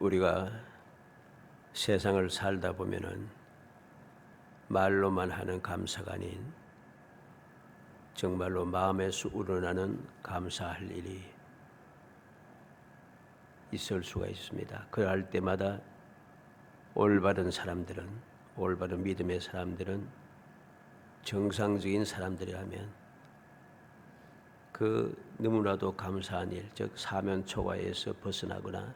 우리가 세상을 살다 보면은 말로만 하는 감사가 아닌 정말로 마음에서 우러나는 감사할 일이 있을 수가 있습니다. 그럴 때마다 올바른 사람들은, 올바른 믿음의 사람들은, 정상적인 사람들이라면 그 너무나도 감사한 일, 즉 사면 초과에서 벗어나거나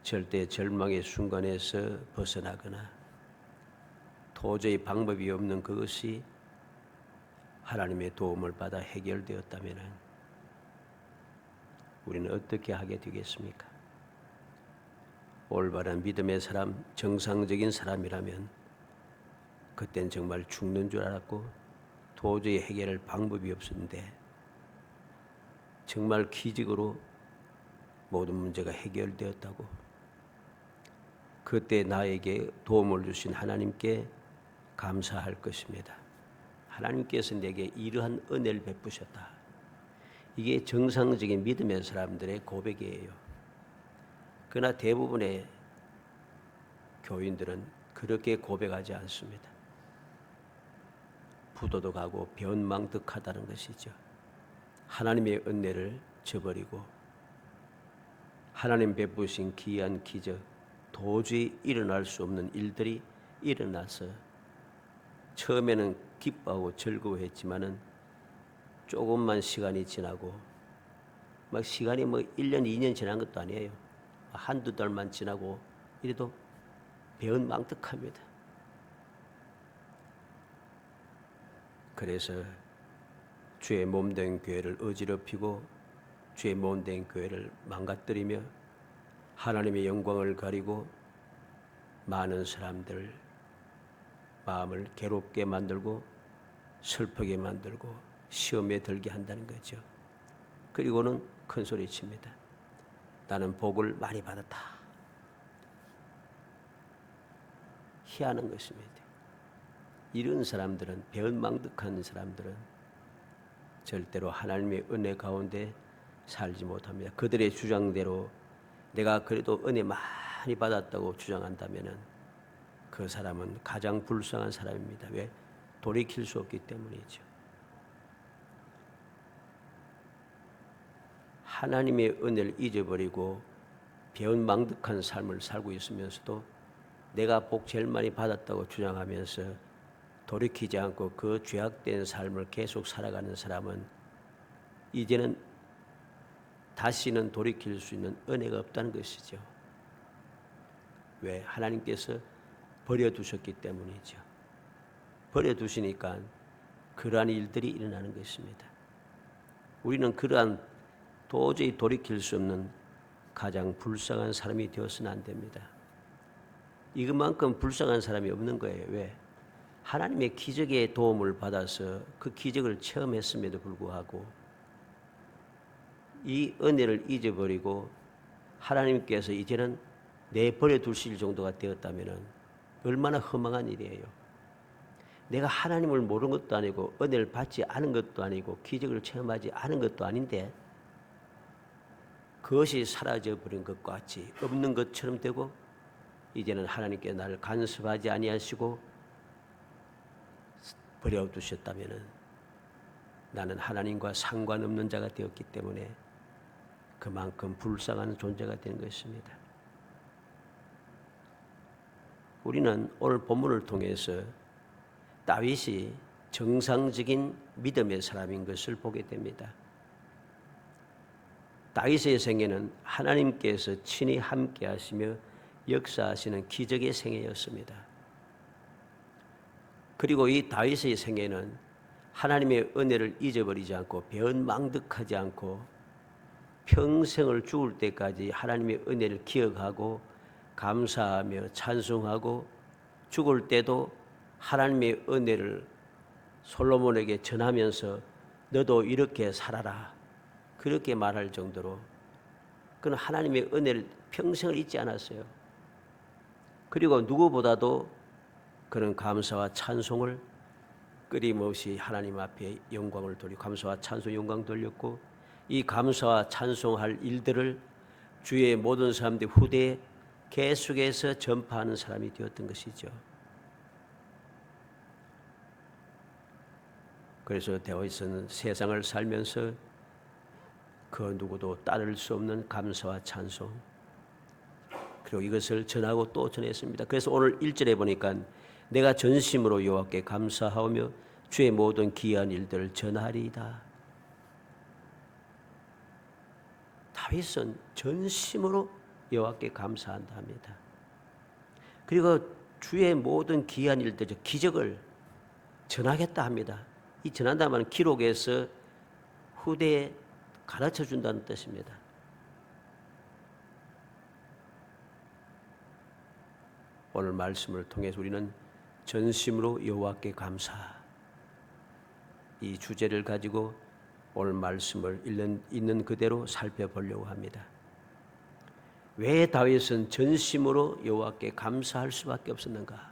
절대 절망의 순간에서 벗어나거나 도저히 방법이 없는 그것이 하나님의 도움을 받아 해결되었다면 우리는 어떻게 하게 되겠습니까? 올바른 믿음의 사람, 정상적인 사람이라면 그땐 정말 죽는 줄 알았고 도저히 해결할 방법이 없었는데 정말 기적으로 모든 문제가 해결되었다고, 그때 나에게 도움을 주신 하나님께 감사할 것입니다. 하나님께서 내게 이러한 은혜를 베푸셨다. 이게 정상적인 믿음의 사람들의 고백이에요. 그러나 대부분의 교인들은 그렇게 고백하지 않습니다. 부도덕하고 변망덕하다는 것이죠. 하나님의 은혜를 저버리고 하나님 베푸신 귀한 기적, 도저히 일어날 수 없는 일들이 일어나서 처음에는 기뻐하고 즐거워했지만은 조금만 시간이 지나고 막 시간이 1년, 2년 지난 것도 아니에요. 한두 달만 지나고 이래도 배은망덕합니다. 그래서 주의 몸된 교회를 어지럽히고 주의 몸된 교회를 망가뜨리며 하나님의 영광을 가리고 많은 사람들 마음을 괴롭게 만들고 슬프게 만들고 시험에 들게 한다는 거죠. 그리고는 큰 소리 칩니다. 나는 복을 많이 받았다. 희한한 것입니다. 이런 사람들은, 배은망덕한 사람들은 절대로 하나님의 은혜 가운데 살지 못합니다. 그들의 주장대로 내가 그래도 은혜 많이 받았다고 주장한다면 그 사람은 가장 불쌍한 사람입니다. 왜? 돌이킬 수 없기 때문이죠. 하나님의 은혜를 잊어버리고 배은망덕한 삶을 살고 있으면서도 내가 복 제일 많이 받았다고 주장하면서 돌이키지 않고 그 죄악된 삶을 계속 살아가는 사람은 이제는 다시는 돌이킬 수 있는 은혜가 없다는 것이죠. 왜? 하나님께서 버려두셨기 때문이죠. 버려두시니까 그러한 일들이 일어나는 것입니다. 우리는 그러한 도저히 돌이킬 수 없는 가장 불쌍한 사람이 되어서는 안 됩니다. 이것만큼 불쌍한 사람이 없는 거예요. 왜? 하나님의 기적의 도움을 받아서 그 기적을 체험했음에도 불구하고 이 은혜를 잊어버리고 하나님께서 이제는 내버려 두실 정도가 되었다면 얼마나 허망한 일이에요. 내가 하나님을 모르는 것도 아니고 은혜를 받지 않은 것도 아니고 기적을 체험하지 않은 것도 아닌데 그것이 사라져버린 것과 같이 없는 것처럼 되고 이제는 하나님께 나를 간섭하지 아니하시고 버려두셨다면 나는 하나님과 상관없는 자가 되었기 때문에 그만큼 불쌍한 존재가 되는 것입니다. 우리는 오늘 본문을 통해서 다윗이 정상적인 믿음의 사람인 것을 보게 됩니다. 다윗의 생애는 하나님께서 친히 함께 하시며 역사하시는 기적의 생애였습니다. 그리고 이 다윗의 생애는 하나님의 은혜를 잊어버리지 않고 배은망덕하지 않고 평생을 죽을 때까지 하나님의 은혜를 기억하고 감사하며 찬송하고 죽을 때도 하나님의 은혜를 솔로몬에게 전하면서 너도 이렇게 살아라 그렇게 말할 정도로 그는 하나님의 은혜를 평생을 잊지 않았어요. 그리고 누구보다도 그는 감사와 찬송을 끊임없이 하나님 앞에 영광을 돌리고 감사와 찬송 영광 돌렸고 이 감사와 찬송할 일들을 주의 모든 사람들 후대에 계속해서 전파하는 사람이 되었던 것이죠. 그래서 다윗은 세상을 살면서 그 누구도 따를 수 없는 감사와 찬송, 그리고 이것을 전하고 또 전했습니다. 그래서 오늘 1절에 보니까 내가 전심으로 여호와께 감사하오며 주의 모든 기이한 일들을 전하리이다. 다윗은 전심으로 여호와께 감사한다 합니다. 그리고 주의 모든 기이한 일들, 기적을 전하겠다 합니다. 이 전한다는 말은 기록에서 후대에 가르쳐 준다는 뜻입니다. 오늘 말씀을 통해서 우리는 전심으로 여호와께 감사, 이 주제를 가지고 오늘 말씀을 있는 그대로 살펴보려고 합니다. 왜 다윗은 전심으로 여호와께 감사할 수밖에 없었는가?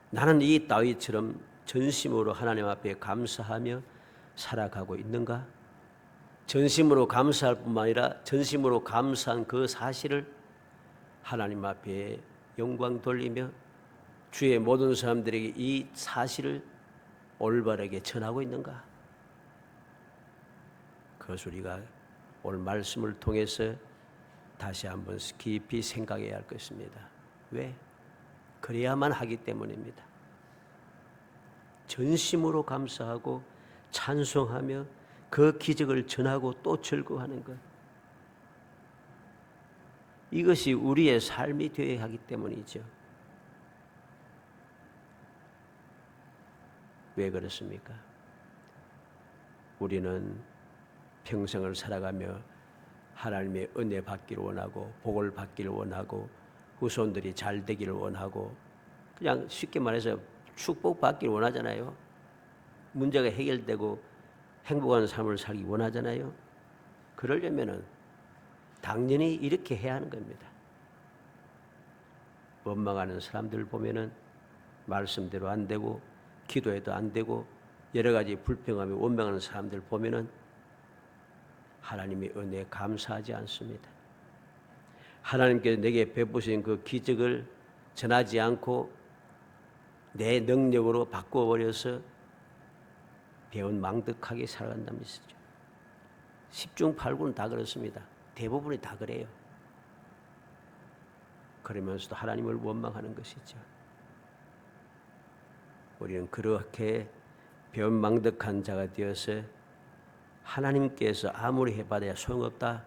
나는 이 다윗처럼 전심으로 하나님 앞에 감사하며 살아가고 있는가? 전심으로 감사할 뿐만 아니라 전심으로 감사한 그 사실을 하나님 앞에 영광 돌리며 주의 모든 사람들에게 이 사실을 올바르게 전하고 있는가? 그것을 우리가 오늘 말씀을 통해서 다시 한번 깊이 생각해야 할 것입니다. 왜? 그래야만 하기 때문입니다. 전심으로 감사하고 찬송하며 그 기적을 전하고 또 즐거워하는 것, 이것이 우리의 삶이 되어야 하기 때문이죠. 왜 그렇습니까? 우리는 평생을 살아가며 하나님의 은혜 받기를 원하고 복을 받기를 원하고 후손들이 잘 되기를 원하고 그냥 쉽게 말해서 축복 받기를 원하잖아요. 문제가 해결되고 행복한 삶을 살기 원하잖아요. 그러려면은 당연히 이렇게 해야 하는 겁니다. 원망하는 사람들 보면은 말씀대로 안 되고 기도해도 안 되고 여러 가지 불평하며 원망하는 사람들 보면은 하나님의 은혜에 감사하지 않습니다. 하나님께서 내게 베푸신 그 기적을 전하지 않고 내 능력으로 바꿔버려서 배은망덕하게 살아간다는 것이죠. 10중 8구는 다 그렇습니다. 대부분이 다 그래요. 그러면서도 하나님을 원망하는 것이죠. 우리는 그렇게 배은망덕한 자가 되어서 하나님께서 아무리 해봐야 소용없다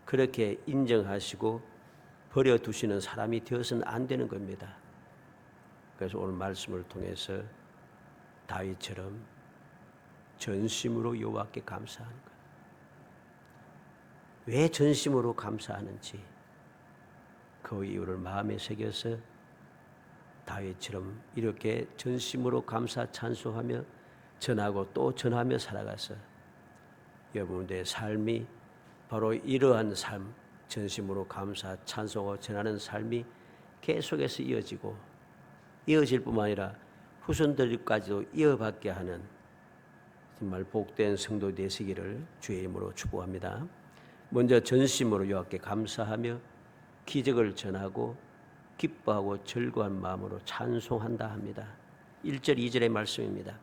그렇게 인정하시고 버려두시는 사람이 되어서는 안 되는 겁니다. 그래서 오늘 말씀을 통해서 다윗처럼 전심으로 여호와께 감사하는 것. 왜 전심으로 감사하는지 그 이유를 마음에 새겨서 다윗처럼 이렇게 전심으로 감사 찬송하며 전하고 또 전하며 살아가서 여러분들의 삶이 바로 이러한 삶, 전심으로 감사 찬송하고 전하는 삶이 계속해서 이어질 뿐만 아니라 후손들까지도 이어받게 하는 정말 복된 성도 되시기를 주의 이름으로 축복합니다. 먼저 전심으로 여호와께 감사하며 기적을 전하고 기뻐하고 즐거운 마음으로 찬송한다 합니다. 1절 2절의 말씀입니다.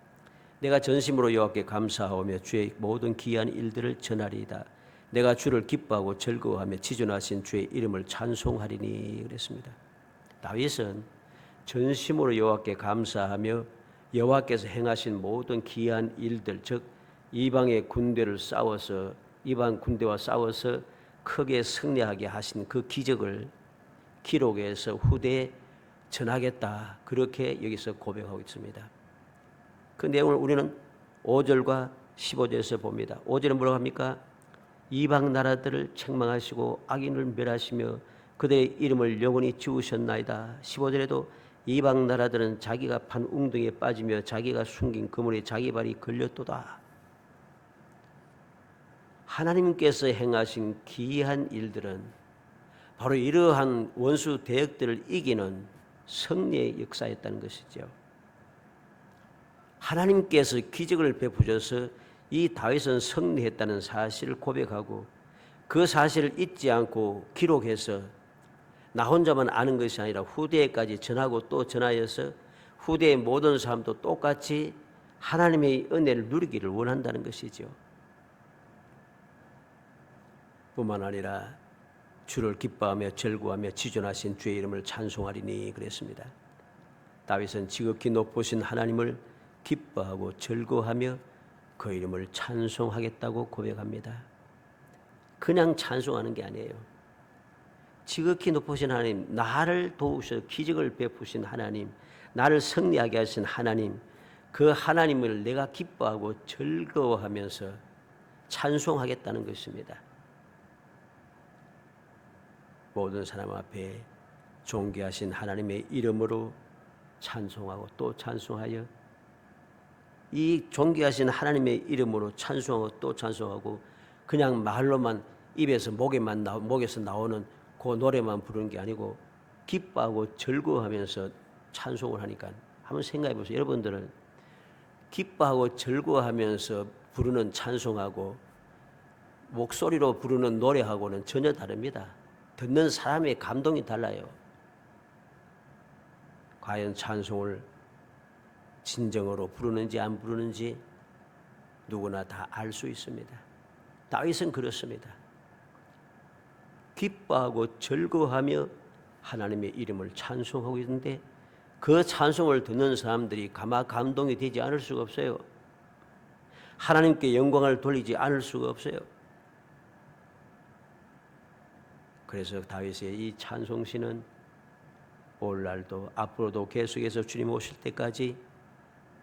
내가 전심으로 여호와께 감사하오며 주의 모든 기이한 일들을 전하리이다. 내가 주를 기뻐하고 즐거워하며 지존하신 주의 이름을 찬송하리니 그랬습니다. 다윗은 전심으로 여호와께 감사하며 여호와께서 행하신 모든 기이한 일들, 즉 이방 군대와 싸워서 크게 승리하게 하신 그 기적을 기록해서 후대에 전하겠다, 그렇게 여기서 고백하고 있습니다. 그 내용을 우리는 5절과 15절에서 봅니다. 5절은 뭐라고 합니까? 이방 나라들을 책망하시고 악인을 멸하시며 그들의 이름을 영원히 지우셨나이다. 15절에도 이방 나라들은 자기가 판 웅덩이에 빠지며 자기가 숨긴 그물에 자기 발이 걸렸도다. 하나님께서 행하신 기이한 일들은 바로 이러한 원수 대역들을 이기는 승리의 역사였다는 것이죠. 하나님께서 기적을 베푸셔서 이 다윗은 승리했다는 사실을 고백하고 그 사실을 잊지 않고 기록해서 나 혼자만 아는 것이 아니라 후대에까지 전하고 또 전하여서 후대의 모든 사람도 똑같이 하나님의 은혜를 누리기를 원한다는 것이죠. 뿐만 아니라 주를 기뻐하며 절구하며 지존하신 주의 이름을 찬송하리니 그랬습니다. 다윗은 지극히 높으신 하나님을 기뻐하고 절구하며 그 이름을 찬송하겠다고 고백합니다. 그냥 찬송하는 게 아니에요. 지극히 높으신 하나님, 나를 도우셔 기적을 베푸신 하나님, 나를 승리하게 하신 하나님, 그 하나님을 내가 기뻐하고 즐거워하면서 찬송하겠다는 것입니다. 모든 사람 앞에 존귀하신 하나님의 이름으로 찬송하고 또 찬송하여 이 존귀하신 하나님의 이름으로 찬송하고 또 찬송하고 그냥 말로만 입에서 목에서 나오는 그 노래만 부르는 게 아니고 기뻐하고 즐거워하면서 찬송을 하니까 한번 생각해 보세요. 여러분들은 기뻐하고 즐거워하면서 부르는 찬송하고 목소리로 부르는 노래하고는 전혀 다릅니다. 듣는 사람의 감동이 달라요. 과연 찬송을 진정으로 부르는지 안 부르는지 누구나 다 알 수 있습니다. 다윗은 그렇습니다. 기뻐하고 즐거워하며 하나님의 이름을 찬송하고 있는데 그 찬송을 듣는 사람들이 감동이 되지 않을 수가 없어요. 하나님께 영광을 돌리지 않을 수가 없어요. 그래서 다윗의 이 찬송시는 오늘날도 앞으로도 계속해서 주님 오실 때까지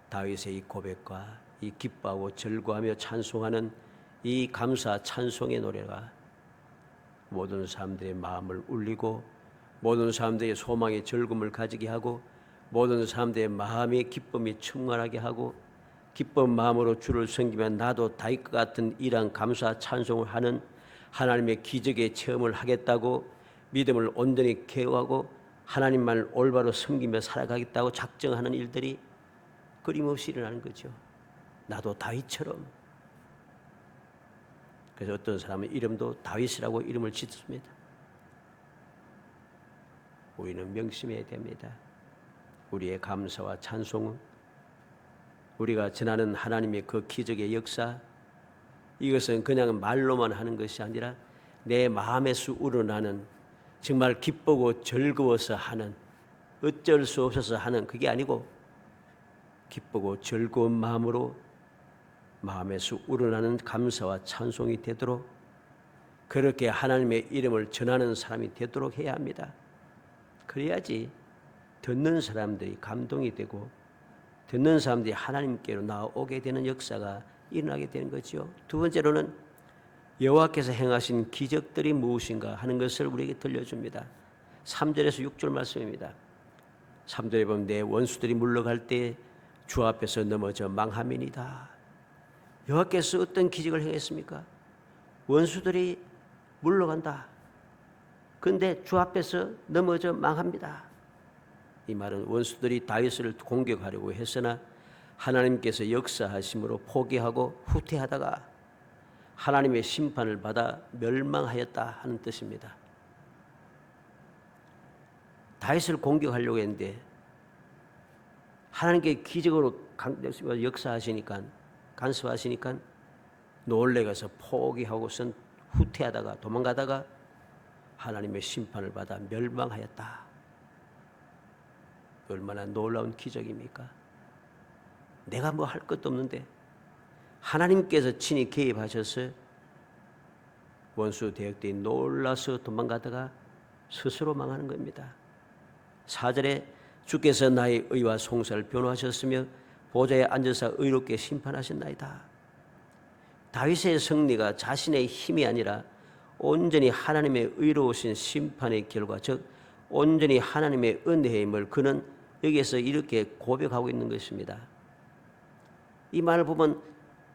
다윗의 이 고백과 이 기뻐하고 즐거워하며 찬송하는 이 감사 찬송의 노래가 모든 사람들의 마음을 울리고 모든 사람들의 소망의 즐거움을 가지게 하고 모든 사람들의 마음의 기쁨이 충만하게 하고 기쁜 마음으로 주를 섬기며 나도 다윗과 같은 이러한 감사 찬송을 하는 하나님의 기적의 체험을 하겠다고 믿음을 온전히 개혁하고 하나님만을 올바로 섬기며 살아가겠다고 작정하는 일들이 끊임없이 일어나는 거죠. 나도 다윗처럼. 그래서 어떤 사람은 이름도 다윗이라고 이름을 짓습니다. 우리는 명심해야 됩니다. 우리의 감사와 찬송은 우리가 전하는 하나님의 그 기적의 역사, 이것은 그냥 말로만 하는 것이 아니라 내 마음에서 우러나는 정말 기쁘고 즐거워서 하는, 어쩔 수 없어서 하는 그게 아니고 기쁘고 즐거운 마음으로 마음에서 우러나는 감사와 찬송이 되도록 그렇게 하나님의 이름을 전하는 사람이 되도록 해야 합니다. 그래야지 듣는 사람들이 감동이 되고 듣는 사람들이 하나님께로 나오게 되는 역사가 일어나게 되는 거죠. 두 번째로는 여호와께서 행하신 기적들이 무엇인가 하는 것을 우리에게 들려줍니다. 3절에서 6절 말씀입니다. 3절에 보면 내 원수들이 물러갈 때 주 앞에서 넘어져 망함이니이다. 여호와께서 어떤 기적을 행했습니까? 원수들이 물러간다. 그런데 주 앞에서 넘어져 망합니다. 이 말은 원수들이 다윗을 공격하려고 했으나 하나님께서 역사하심으로 포기하고 후퇴하다가 하나님의 심판을 받아 멸망하였다 하는 뜻입니다. 다윗을 공격하려고 했는데 하나님께 기적으로 역사하시니까 간섭하시니까 놀래가서 포기하고선 후퇴하다가 도망가다가 하나님의 심판을 받아 멸망하였다. 얼마나 놀라운 기적입니까? 내가 뭐 할 것도 없는데 하나님께서 친히 개입하셔서 원수 대적들이 놀라서 도망가다가 스스로 망하는 겁니다. 4절에 주께서 나의 의와 송사를 변호하셨으며 보좌에 앉아서 의롭게 심판하셨나이다. 다윗의 승리가 자신의 힘이 아니라 온전히 하나님의 의로우신 심판의 결과, 즉 온전히 하나님의 은혜의 힘을 그는 여기에서 이렇게 고백하고 있는 것입니다. 이 말을 보면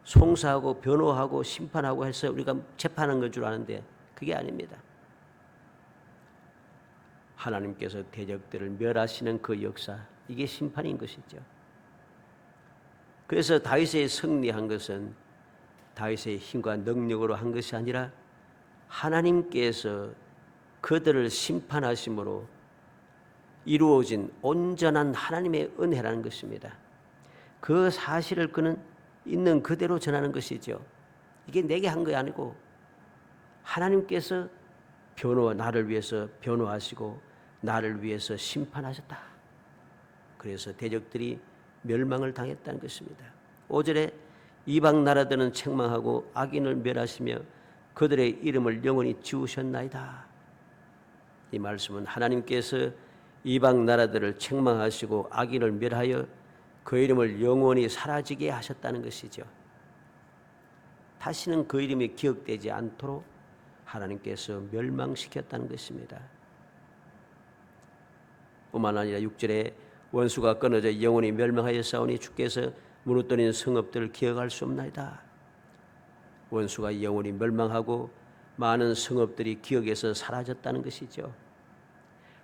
송사하고 변호하고 심판하고 해서 우리가 재판하는 건 줄 아는데 그게 아닙니다. 하나님께서 대적들을 멸하시는 그 역사, 이게 심판인 것이죠. 그래서 다윗의 승리한 것은 다윗의 힘과 능력으로 한 것이 아니라 하나님께서 그들을 심판하심으로 이루어진 온전한 하나님의 은혜라는 것입니다. 그 사실을 그는 있는 그대로 전하는 것이죠. 이게 내게 한 게 아니고 하나님께서 나를 위해서 변호하시고 나를 위해서 심판하셨다. 그래서 대적들이 멸망을 당했다는 것입니다. 5절에 이방 나라들은 책망하고 악인을 멸하시며 그들의 이름을 영원히 지우셨나이다. 이 말씀은 하나님께서 이방 나라들을 책망하시고 악인을 멸하여 그 이름을 영원히 사라지게 하셨다는 것이죠. 다시는 그 이름이 기억되지 않도록 하나님께서 멸망시켰다는 것입니다. 뿐만 아니라 6절에 원수가 끊어져 영원히 멸망하였사오니 주께서 무너뜨린 성읍들을 기억할 수 없나이다. 원수가 영원히 멸망하고 많은 성읍들이 기억에서 사라졌다는 것이죠.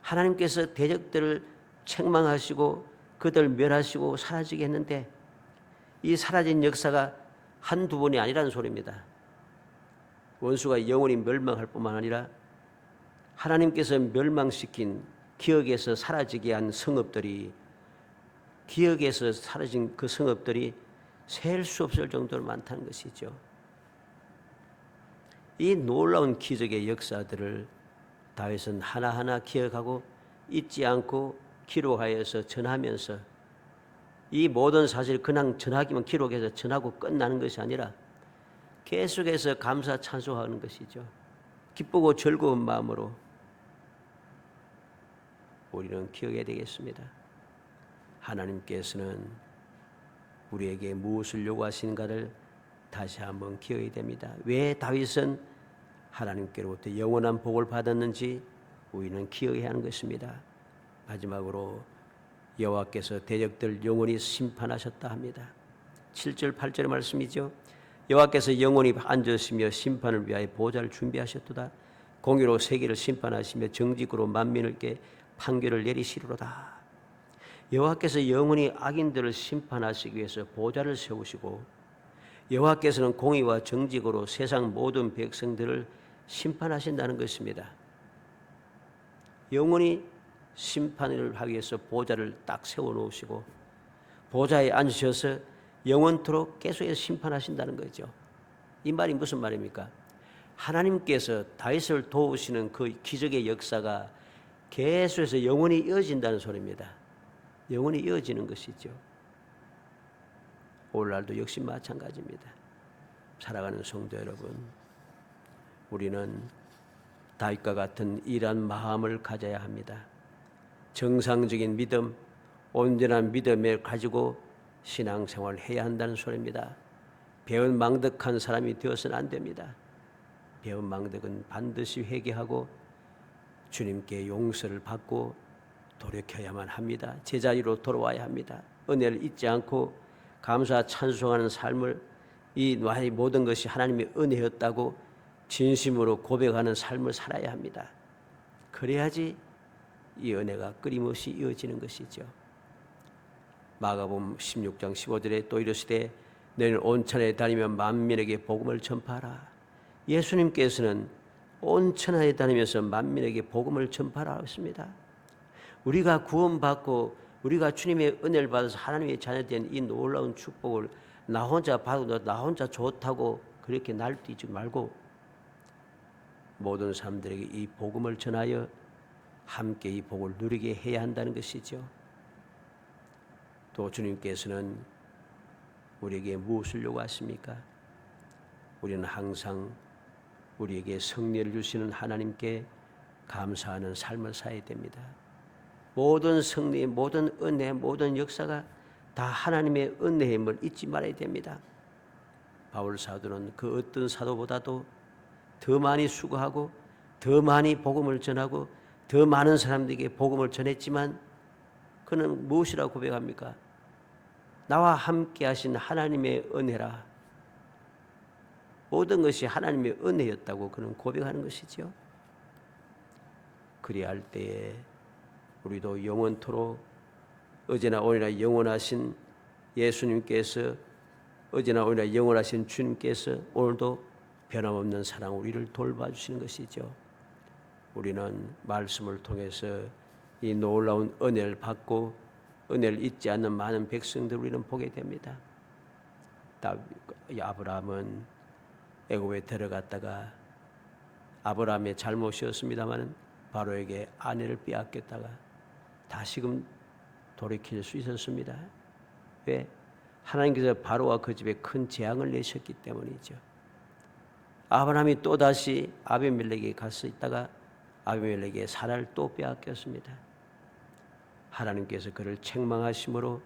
하나님께서 대적들을 책망하시고 그들 멸하시고 사라지게 했는데 이 사라진 역사가 한두 번이 아니라는 소리입니다. 원수가 영원히 멸망할 뿐만 아니라 하나님께서 멸망시킨 기억에서 사라지게 한 성읍들이 기억에서 사라진 그 성읍들이 셀 수 없을 정도로 많다는 것이죠. 이 놀라운 기적의 역사들을 다윗은 하나하나 기억하고 잊지 않고 기록하여서 전하면서 이 모든 사실 그냥 전하기만 기록해서 전하고 끝나는 것이 아니라 계속해서 감사 찬송하는 것이죠. 기쁘고 즐거운 마음으로 우리는 기억해야 되겠습니다. 하나님께서는 우리에게 무엇을 요구하시는가를 다시 한번 기억해야 됩니다. 왜 다윗은 하나님께로부터 영원한 복을 받았는지 우리는 기억해야 하는 것입니다. 마지막으로 여호와께서 대적들 영원히 심판하셨다 합니다. 7절 8절의 말씀이죠. 여호와께서 영원히 앉으시며 심판을 위하여 보좌를 준비하셨도다. 공의로 세계를 심판하시며 정직으로 만민에게 판결을 내리시리로다. 여호와께서 영원히 악인들을 심판하시기 위해서 보좌를 세우시고 여호와께서는 공의와 정직으로 세상 모든 백성들을 심판하신다는 것입니다. 영원히 심판을 하기 위해서 보좌를 딱 세워놓으시고 보좌에 앉으셔서 영원토록 계속해서 심판하신다는 거죠. 이 말이 무슨 말입니까? 하나님께서 다윗을 도우시는 그 기적의 역사가 계속해서 영원히 이어진다는 소리입니다. 영원히 이어지는 것이죠. 오늘날도 역시 마찬가지입니다. 살아가는 성도 여러분, 우리는 다윗과 같은 이러한 마음을 가져야 합니다. 정상적인 믿음, 온전한 믿음을 가지고 신앙생활을 해야 한다는 소리입니다. 배은 망덕한 사람이 되어서는 안 됩니다. 배은 망덕은 반드시 회개하고 주님께 용서를 받고 돌이켜야만 합니다. 제자리로 돌아와야 합니다. 은혜를 잊지 않고 감사 찬송하는 삶을 이 나의 모든 것이 하나님의 은혜였다고 진심으로 고백하는 삶을 살아야 합니다. 그래야지 이 은혜가 끊임없이 이어지는 것이죠. 마가복음 16장 15절에 또 이르시되 너희는 온 천하에 다니며 만민에게 복음을 전파하라. 예수님께서는 온 천하에 다니면서 만민에게 복음을 전파하라 했습니다. 우리가 구원받고 우리가 주님의 은혜를 받아서 하나님의 자녀된 이 놀라운 축복을 나 혼자 받고 나 혼자 좋다고 그렇게 날뛰지 말고 모든 사람들에게 이 복음을 전하여 함께 이 복을 누리게 해야 한다는 것이죠. 또 주님께서는 우리에게 무엇을 요구하십니까? 우리는 항상 우리에게 승리를 주시는 하나님께 감사하는 삶을 살아야 됩니다. 모든 승리, 모든 은혜, 모든 역사가 다 하나님의 은혜임을 잊지 말아야 됩니다. 바울 사도는 그 어떤 사도보다도 더 많이 수고하고 더 많이 복음을 전하고 더 많은 사람들에게 복음을 전했지만 그는 무엇이라고 고백합니까? 나와 함께 하신 하나님의 은혜라. 모든 것이 하나님의 은혜였다고 그는 고백하는 것이죠. 그리할 때에 우리도 영원토록 어제나 오늘나 영원하신 예수님께서 어제나 오늘나 영원하신 주님께서 오늘도 변함없는 사랑 우리를 돌봐주시는 것이죠. 우리는 말씀을 통해서 이 놀라운 은혜를 받고 은혜를 잊지 않는 많은 백성들 우리는 보게 됩니다. 아브라함은 애굽에 들어갔다가 아브라함의 잘못이었습니다만 바로에게 아내를 빼앗겼다가 다시금 돌이킬 수 있었습니다. 왜? 하나님께서 바로와 그 집에 큰 재앙을 내셨기 때문이죠. 아브라함이 또다시 아비멜렉에게 가서 있다가 아비멜렉에게 사라를 또 빼앗겼습니다. 하나님께서 그를 책망하심으로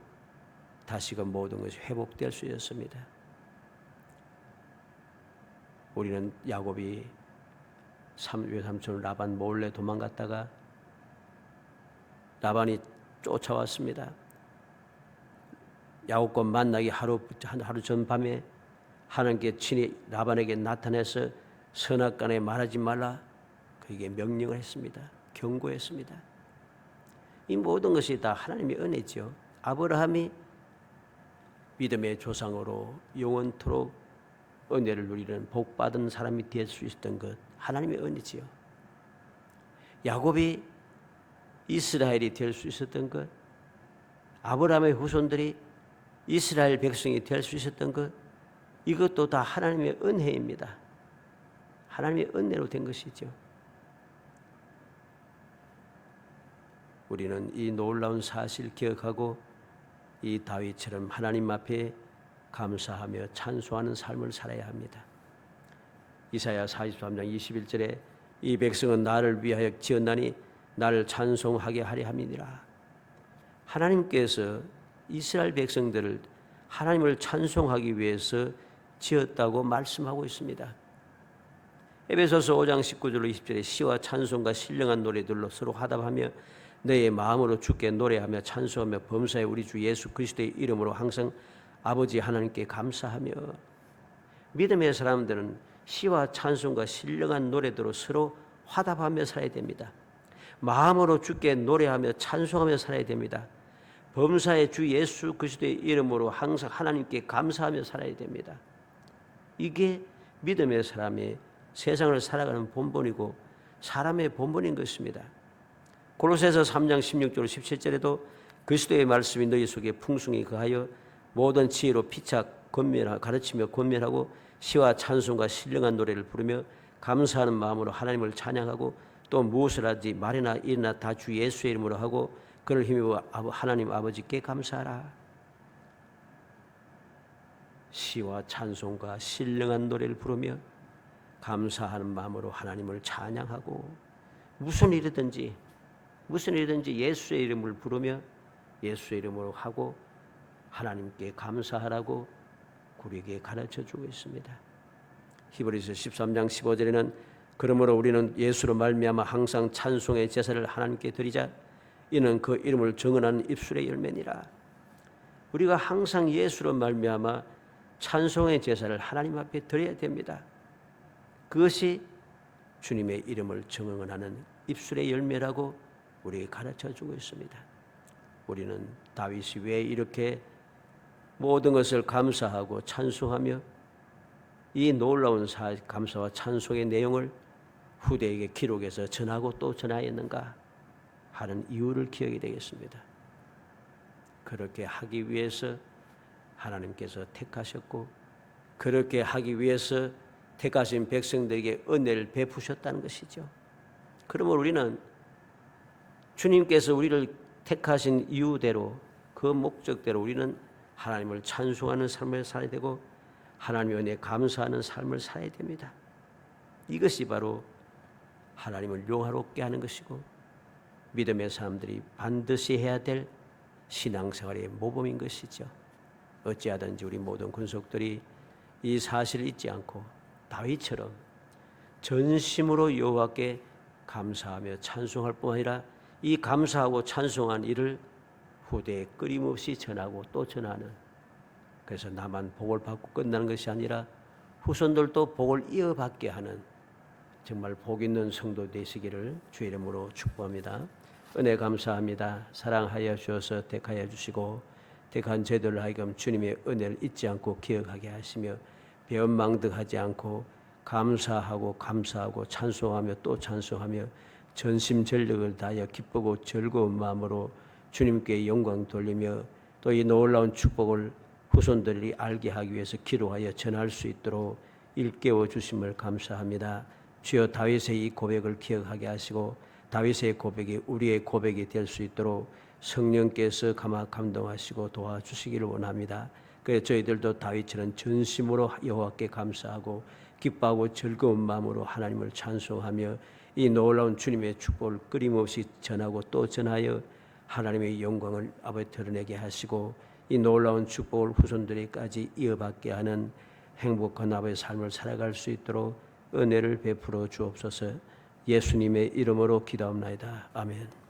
다시금 모든 것이 회복될 수 있었습니다. 우리는 야곱이 외삼촌 라반 몰래 도망갔다가 라반이 쫓아왔습니다. 야곱과 만나기 하루 전 밤에 하나님께 친히 라반에게 나타나서 선악간에 말하지 말라 그에게 명령을 했습니다. 경고했습니다. 이 모든 것이 다 하나님의 은혜죠. 아브라함이 믿음의 조상으로 영원토록 은혜를 누리는 복받은 사람이 될 수 있었던 것 하나님의 은혜지요. 야곱이 이스라엘이 될 수 있었던 것, 아브라함의 후손들이 이스라엘 백성이 될 수 있었던 것, 이것도 다 하나님의 은혜입니다. 하나님의 은혜로 된 것이죠. 우리는 이 놀라운 사실을 기억하고 이 다윗처럼 하나님 앞에 감사하며 찬송하는 삶을 살아야 합니다. 이사야 43장 21절에 이 백성은 나를 위하여 지었나니 나를 찬송하게 하려 함이니라. 하나님께서 이스라엘 백성들을 하나님을 찬송하기 위해서 지었다고 말씀하고 있습니다. 에베소서 5장 19절로 20절에 시와 찬송과 신령한 노래들로 서로 화답하며 너의 마음으로 주께 노래하며 찬송하며 범사에 우리 주 예수 그리스도의 이름으로 항상 아버지 하나님께 감사하며. 믿음의 사람들은 시와 찬송과 신령한 노래들로 서로 화답하며 살아야 됩니다. 마음으로 주께 노래하며 찬송하며 살아야 됩니다. 범사의 주 예수 그리스도의 이름으로 항상 하나님께 감사하며 살아야 됩니다. 이게 믿음의 사람의 세상을 살아가는 본분이고 사람의 본분인 것입니다. 골로새서 3장 16절 17절에도 그리스도의 말씀이 너희 속에 풍성히 거하여 모든 지혜로 피차 가르치며 권면하고 시와 찬송과 신령한 노래를 부르며 감사하는 마음으로 하나님을 찬양하고 또 무엇을 하지 말이나 일이나 다 주 예수의 이름으로 하고 그를 힘입어 하나님 아버지께 감사하라. 시와 찬송과 신령한 노래를 부르며 감사하는 마음으로 하나님을 찬양하고 무슨 일이든지 예수의 이름을 부르며 예수의 이름으로 하고 하나님께 감사하라고 우리에게 가르쳐주고 있습니다. 히브리서 13장 15절에는 그러므로 우리는 예수로 말미암아 항상 찬송의 제사를 하나님께 드리자 이는 그 이름을 정언하는 입술의 열매니라. 우리가 항상 예수로 말미암아 찬송의 제사를 하나님 앞에 드려야 됩니다. 그것이 주님의 이름을 정언하는 입술의 열매라고 우리에게 가르쳐주고 있습니다. 우리는 다윗이 왜 이렇게 모든 것을 감사하고 찬송하며 이 놀라운 감사와 찬송의 내용을 후대에게 기록해서 전하고 또 전하였는가 하는 이유를 기억이 되겠습니다. 그렇게 하기 위해서 하나님께서 택하셨고 그렇게 하기 위해서 택하신 백성들에게 은혜를 베푸셨다는 것이죠. 그러면 우리는 주님께서 우리를 택하신 이유대로 그 목적대로 우리는 하나님을 찬송하는 삶을 살아야 되고 하나님의 은혜에 감사하는 삶을 살아야 됩니다. 이것이 바로 하나님을 용화롭게 하는 것이고 믿음의 사람들이 반드시 해야 될 신앙생활의 모범인 것이죠. 어찌하든지 우리 모든 군속들이 이 사실을 잊지 않고 다윗처럼 전심으로 여호와께 감사하며 찬송할 뿐 아니라 이 감사하고 찬송한 일을 후대에 끊임없이 전하고 또 전하는, 그래서 나만 복을 받고 끝나는 것이 아니라 후손들도 복을 이어받게 하는 정말 복 있는 성도 되시기를 주의 이름으로 축복합니다. 은혜 감사합니다. 사랑하여 주셔서 택하여 주시고 택한 저희들을 하여금 주님의 은혜를 잊지 않고 기억하게 하시며 배은망덕하지 않고 감사하고 감사하고 찬송하며 또 찬송하며 전심전력을 다하여 기쁘고 즐거운 마음으로 주님께 영광 돌리며 또 이 놀라운 축복을 후손들이 알게 하기 위해서 기도하여 전할 수 있도록 일깨워 주심을 감사합니다. 주여 다윗의 이 고백을 기억하게 하시고 다윗의 고백이 우리의 고백이 될 수 있도록 성령께서 감동하시고 도와주시기를 원합니다. 그래서 저희들도 다윗처럼 전심으로 여호와께 감사하고 기뻐하고 즐거운 마음으로 하나님을 찬송하며 이 놀라운 주님의 축복을 끊임없이 전하고 또 전하여 하나님의 영광을 아버지 드러내게 하시고 이 놀라운 축복을 후손들에게까지 이어받게 하는 행복한 아버지의 삶을 살아갈 수 있도록 은혜를 베풀어 주옵소서. 예수님의 이름으로 기도합나이다. 아멘.